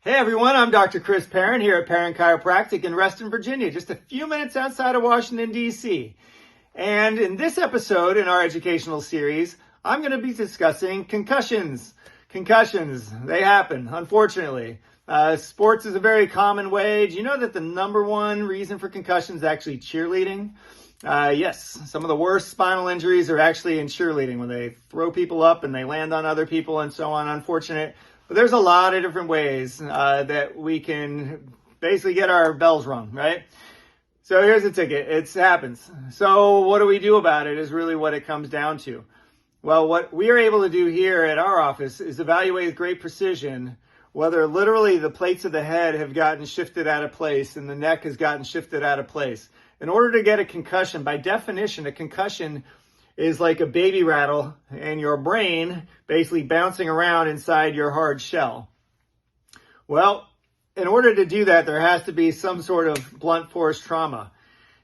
Hey everyone, I'm Dr. Chris Perron here at Perron Chiropractic in Reston, Virginia, just a few minutes outside of Washington, D.C. And in this episode in our educational series, I'm going to be discussing concussions. Concussions, they happen, unfortunately. Sports is a very common way. Do you know that the number one reason for concussions is actually cheerleading? Yes, some of the worst spinal injuries are actually in cheerleading, when they throw people up and they land on other people and so on. Unfortunate. But there's a lot of different ways that we can basically get our bells rung, right? So here's the ticket. It happens. So what do we do about it is really what it comes down to. Well, what we are able to do here at our office is evaluate with great precision whether literally the plates of the head have gotten shifted out of place and the neck has gotten shifted out of place. In order to get a concussion, by definition, a concussion is like a baby rattle and your brain basically bouncing around inside your hard shell. Well, in order to do that, there has to be some sort of blunt force trauma.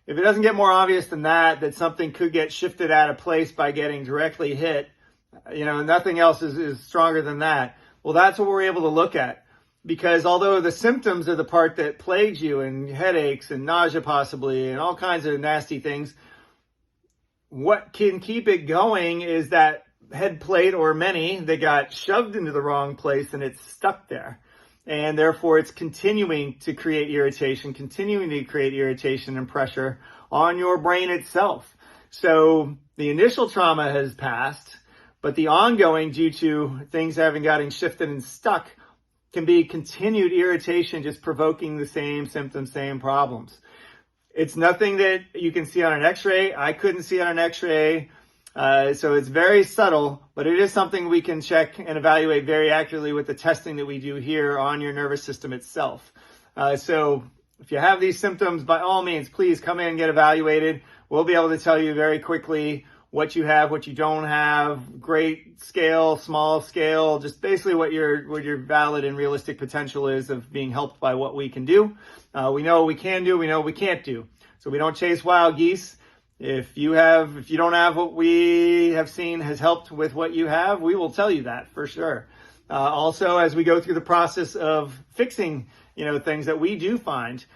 If it doesn't get more obvious than that something could get shifted out of place by getting directly hit, nothing else is stronger than that. Well, that's what we're able to look at. Because although the symptoms are the part that plagues you, and headaches and nausea possibly and all kinds of nasty things, what can keep it going is that head plate or many that got shoved into the wrong place and it's stuck there. And therefore it's continuing to create irritation and pressure on your brain itself. So the initial trauma has passed, but the ongoing, due to things having gotten shifted and stuck, can be continued irritation, just provoking the same symptoms, same problems. It's nothing that you can see on an x-ray. I couldn't see on an x-ray. So it's very subtle, but it is something we can check and evaluate very accurately with the testing that we do here on your nervous system itself. So if you have these symptoms, by all means, please come in and get evaluated. We'll be able to tell you very quickly what you have, what you don't have, great scale, small scale, just basically what your valid and realistic potential is of being helped by what we can do. We know what we can do, we know what we can't do. So we don't chase wild geese. If you don't have what we have seen has helped with what you have, we will tell you that for sure. Also, as we go through the process of fixing, things that we do find,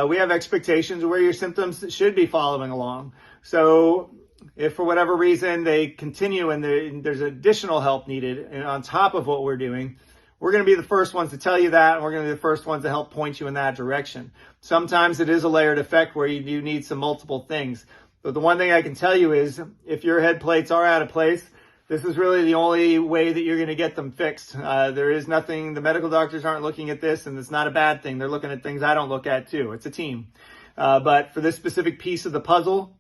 we have expectations of where your symptoms should be following along. So if for whatever reason they continue and there's additional help needed and on top of what we're doing, we're going to be the first ones to tell you that, and we're going to be the first ones to help point you in that direction. Sometimes it is a layered effect where you do need some multiple things. But the one thing I can tell you is if your head plates are out of place, this is really the only way that you're going to get them fixed. There is nothing, the medical doctors aren't looking at this, and it's not a bad thing. They're looking at things I don't look at too. It's a team. But for this specific piece of the puzzle,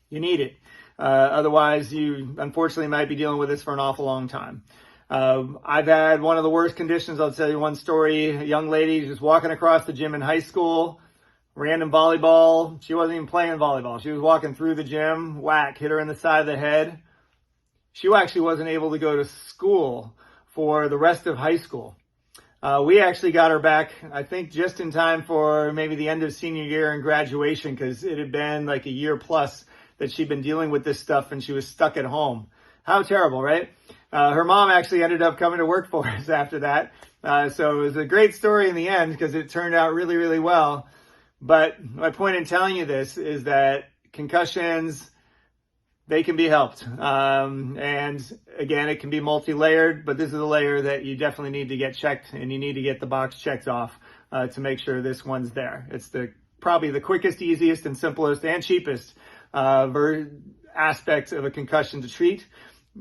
you need it. Otherwise, you unfortunately might be dealing with this for an awful long time. I've had one of the worst conditions. I'll tell you one story. A young lady just walking across the gym in high school, random volleyball. She wasn't even playing volleyball. She was walking through the gym, whack, hit her in the side of the head. She actually wasn't able to go to school for the rest of high school. We actually got her back, I think, just in time for maybe the end of senior year and graduation, because it had been like a year plus that she'd been dealing with this stuff and she was stuck at home. How terrible, right? Her mom actually ended up coming to work for us after that. So it was a great story in the end because it turned out really, really well. But my point in telling you this is that concussions, they can be helped. And again, it can be multi-layered, but this is a layer that you definitely need to get checked, and you need to get the box checked off to make sure this one's there. It's probably the quickest, easiest, and simplest and cheapest aspect of a concussion to treat.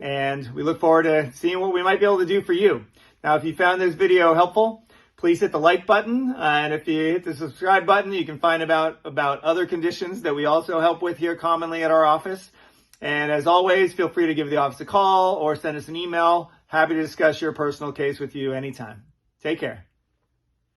And we look forward to seeing what we might be able to do for you. Now, if you found this video helpful, please hit the like button. And if you hit the subscribe button, you can find about other conditions that we also help with here commonly at our office. And as always, feel free to give the office a call or send us an email. Happy to discuss your personal case with you anytime. Take care.